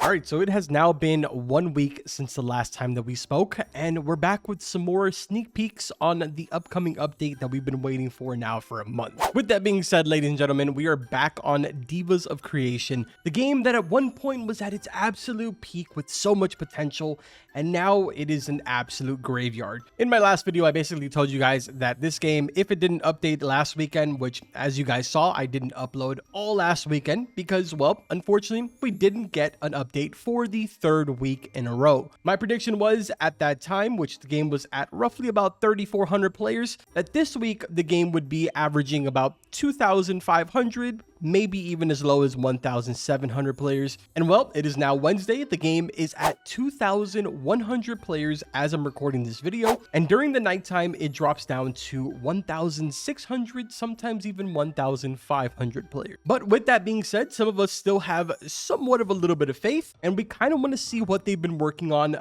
All right, so it has now been 1 week since the last time that we spoke, and we're back with some more sneak peeks on the upcoming update that we've been waiting for now for a month. With that being said, ladies and gentlemen, we are back on Devas of Creation, the game that at one point was at its absolute peak with so much potential, and now it is an absolute graveyard. In my last video, I basically told you guys that this game, if it didn't update last weekend, which as you guys saw, I didn't upload all last weekend because, well, unfortunately, we didn't get an update for the third week in a row. My prediction was at that time, which the game was at roughly about 3,400 players, that this week the game would be averaging about 2,500, maybe even as low as 1,700 players. And well, it is now Wednesday. The game is at 2,100 players as I'm recording this video. And during the nighttime, it drops down to 1,600, sometimes even 1,500 players. But with that being said, some of us still have somewhat of a little bit of faith, and we kind of want to see what they've been working on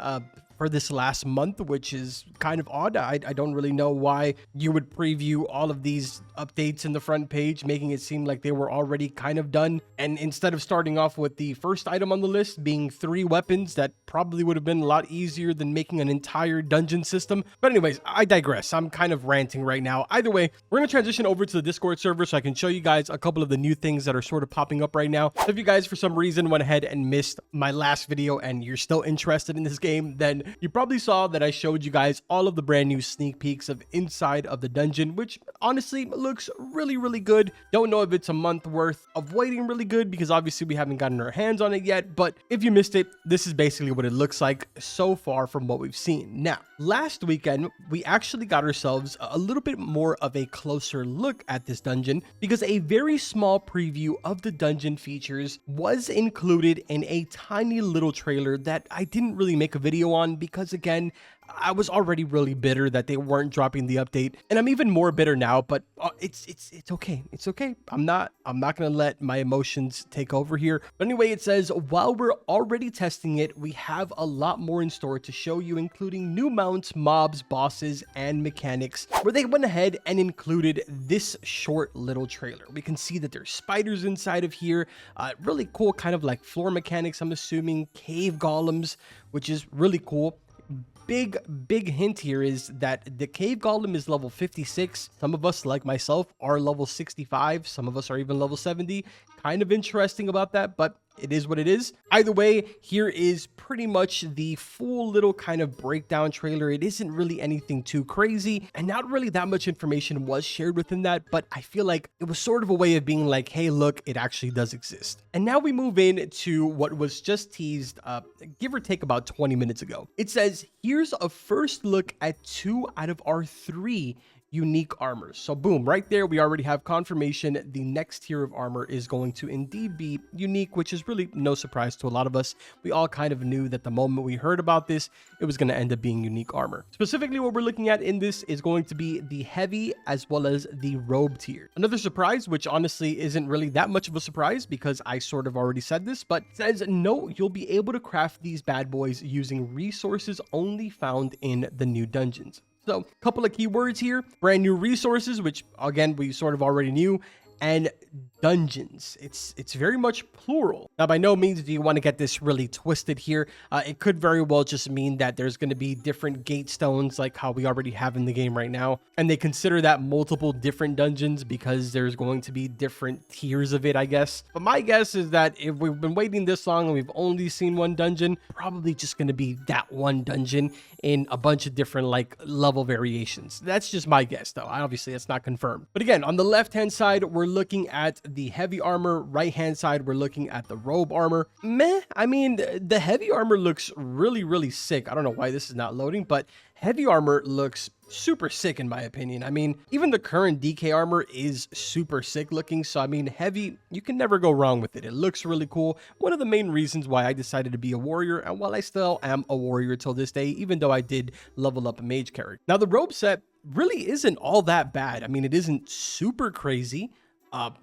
for this last month, which is kind of odd. I don't really know why you would preview all of these updates in the front page, making it seem like they were already kind of done. And instead of starting off with the first item on the list being 3 weapons, that probably would have been a lot easier than making an entire dungeon system. But anyways, I digress. I'm kind of ranting right now. Either way, we're going to transition over to the Discord server so I can show you guys a couple of the new things that are sort of popping up right now. So if you guys for some reason went ahead and missed my last video and you're still interested in this game, then you probably saw that I showed you guys all of the brand new sneak peeks of inside of the dungeon, which honestly looks really good. Don't know if it's a month worth of waiting really good because obviously we haven't gotten our hands on it yet, but if you missed it, this is basically what it looks like so far from what we've seen. Now, last weekend, we actually got ourselves a little bit more of a closer look at this dungeon because a very small preview of the dungeon features was included in a tiny little trailer that I didn't really make a video on because again, I was already really bitter that they weren't dropping the update, and I'm even more bitter now, but it's okay. It's okay. I'm not going to let my emotions take over here. But anyway, it says, while we're already testing it, we have a lot more in store to show you, including new mounts, mobs, bosses, and mechanics, where they went ahead and included this short little trailer. We can see that there's spiders inside of here, really cool kind of like floor mechanics, I'm assuming, cave golems, which is really cool. Big hint here is that the cave golem is level 56. Some of us, like myself, are level 65. Some of us are even level 70. Kind of interesting about that, but it is what it is. Either way, here is pretty much the full little kind of breakdown trailer. It isn't really anything too crazy, and not really that much information was shared within that, but I feel like it was sort of a way of being like, hey, look, it actually does exist. And now we move in to what was just teased, give or take about 20 minutes ago. It says, here's a first look at 2 out of our 3 unique armors. So boom, right there, we already have confirmation the next tier of armor is going to indeed be unique, which is really no surprise to a lot of us. We all kind of knew that the moment we heard about this, it was going to end up being unique armor. Specifically, what we're looking at in this is going to be the heavy as well as the robe tier. Another surprise, which honestly isn't really that much of a surprise because I sort of already said this, but it says, no, you'll be able to craft these bad boys using resources only found in the new dungeons. So a couple of keywords here, brand new resources, which again, we sort of already knew, and dungeons. It's very much plural. Now, by no means do you want to get this really twisted here. It could very well just mean that there's going to be different gate stones like how we already have in the game right now. And they consider that multiple different dungeons because there's going to be different tiers of it, I guess. But my guess is that if we've been waiting this long and we've only seen one dungeon, probably just going to be that one dungeon in a bunch of different like level variations. That's just my guess though. Obviously, it's not confirmed. But again, on the left-hand side, we're looking at the heavy armor. Right hand side, we're looking at the robe armor. I mean, the heavy armor looks really sick. I don't know why this is not loading, but heavy armor looks super sick in my opinion. I mean, even the current DK armor is super sick looking. So I mean, heavy, you can never go wrong with it. It looks really cool. One of the main reasons why I decided to be a warrior, and while I still am a warrior till this day, even though I did level up a mage character. Now the robe set really isn't all that bad. I mean, it isn't super crazy.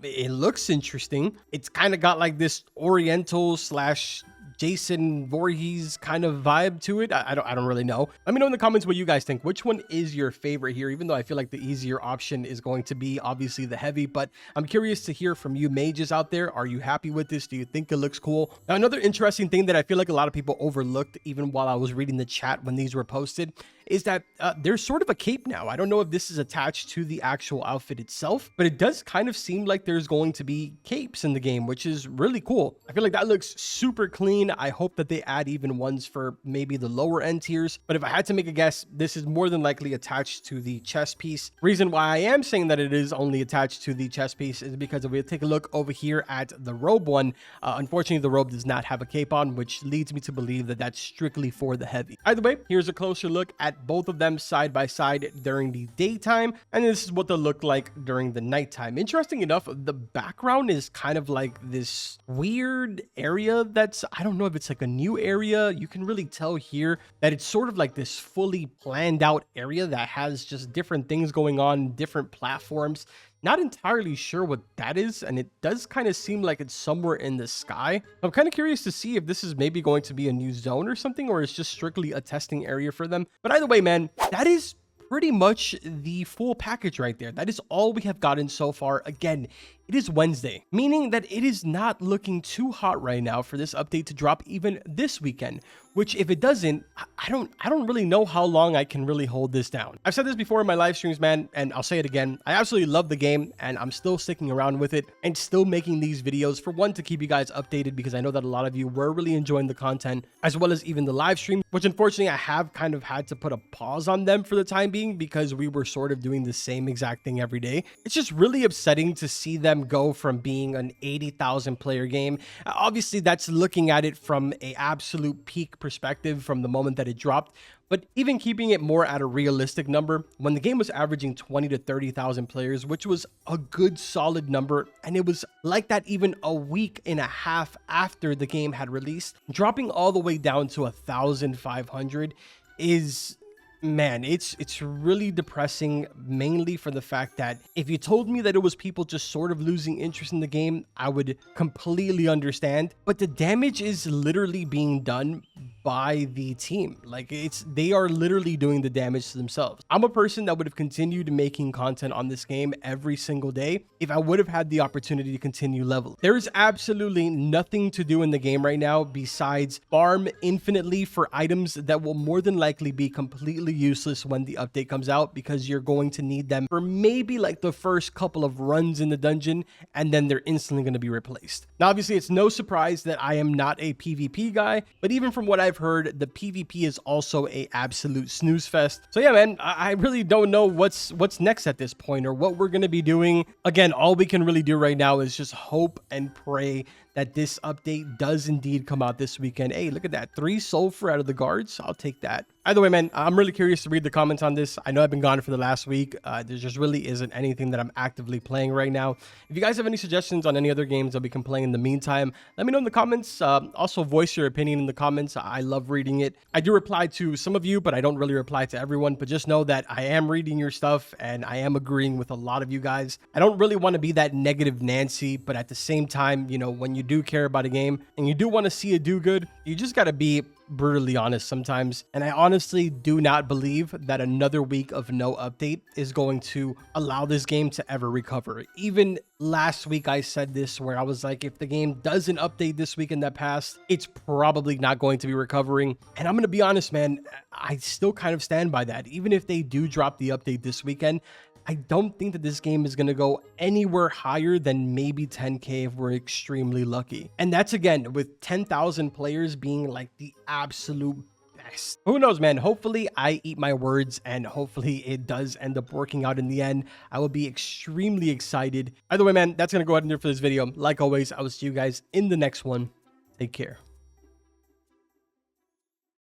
It looks interesting. It's kind of got like this oriental slash Jason Voorhees kind of vibe to it. I don't really know. Let me know in the comments what you guys think. Which one is your favorite here? Even though I feel like the easier option is going to be obviously the heavy, but I'm curious to hear from you mages out there. Are you happy with this? Do you think it looks cool? Now, another interesting thing that I feel like a lot of people overlooked even while I was reading the chat when these were posted is that there's sort of a cape now. I don't know if this is attached to the actual outfit itself, but it does kind of seem like there's going to be capes in the game, which is really cool. I feel like that looks super clean. I hope that they add even ones for maybe the lower end tiers. But if I had to make a guess, this is more than likely attached to the chest piece. Reason why I am saying that it is only attached to the chest piece is because if we take a look over here at the robe one, unfortunately the robe does not have a cape on, which leads me to believe that that's strictly for the heavy. Either way, here's a closer look at both of them side by side during the daytime, and this is what they'll look like during the nighttime. Interesting enough, the background is kind of like this weird area that's, I don't know if it's like a new area. You can really tell here that it's sort of like this fully planned out area that has just different things going on, different platforms. Not entirely sure what that is, and it does kind of seem like it's somewhere in the sky. I'm kind of curious to see if this is maybe going to be a new zone or something, or it's just strictly a testing area for them. But either way, man, that is pretty much the full package right there. That is all we have gotten so far. Again, it is Wednesday, meaning that it is not looking too hot right now for this update to drop even this weekend, which if it doesn't, I don't really know how long I can really hold this down. I've said this before in my live streams, man, and I'll say it again. I absolutely love the game and I'm still sticking around with it and still making these videos for one, to keep you guys updated, because I know that a lot of you were really enjoying the content as well as even the live stream, which unfortunately I have kind of had to put a pause on them for the time being because we were sort of doing the same exact thing every day. It's just really upsetting to see them go from being an 80,000 player game. Obviously, that's looking at it from an absolute peak perspective from the moment that it dropped. But even keeping it more at a realistic number, when the game was averaging 20 to 30,000 players, which was a good solid number, and it was like that even a week and a half after the game had released, dropping all the way down to 1,500 is, man, it's really depressing, mainly for the fact that if you told me that it was people just sort of losing interest in the game, I would completely understand. But the damage is literally being done by the team. Like, they are literally doing the damage to themselves. I'm a person that would have continued making content on this game every single day if I would have had the opportunity to continue leveling. There is absolutely nothing to do in the game right now besides farm infinitely for items that will more than likely be completely useless when the update comes out, because you're going to need them for maybe like the first couple of runs in the dungeon, and then they're instantly going to be replaced. Now, obviously, it's no surprise that I am not a PvP guy, but even from what I've heard, the PvP is also a absolute snooze fest. So yeah, man, I really don't know what's next at this point or what we're going to be doing. Again, all we can really do right now is just hope and pray that this update does indeed come out this weekend. Hey, look at that. 3 sulfur out of the guards. I'll take that. Either way, man, I'm really curious to read the comments on this. I know I've been gone for the last week. There just really isn't anything that I'm actively playing right now. If you guys have any suggestions on any other games that we can play in the meantime, let me know in the comments. Also, voice your opinion in the comments. I love reading it. I do reply to some of you, but I don't really reply to everyone. But just know that I am reading your stuff and I am agreeing with a lot of you guys. I don't really want to be that negative Nancy, but at the same time, you know, when you do care about a game and you do want to see it do good, you just got to be brutally honest sometimes. And I honestly do not believe that another week of no update is going to allow this game to ever recover. Even last week I said this, where I was like, if the game doesn't update this weekend that passed, it's probably not going to be recovering. And I'm going to be honest, man, I still kind of stand by that. Even if they do drop the update this weekend, I don't think that this game is going to go anywhere higher than maybe 10K if we're extremely lucky. And that's, again, with 10,000 players being like the absolute best. Who knows, man? Hopefully I eat my words and hopefully it does end up working out in the end. I will be extremely excited. Either way, man, that's going to go ahead and do it for this video. Like always, I will see you guys in the next one. Take care.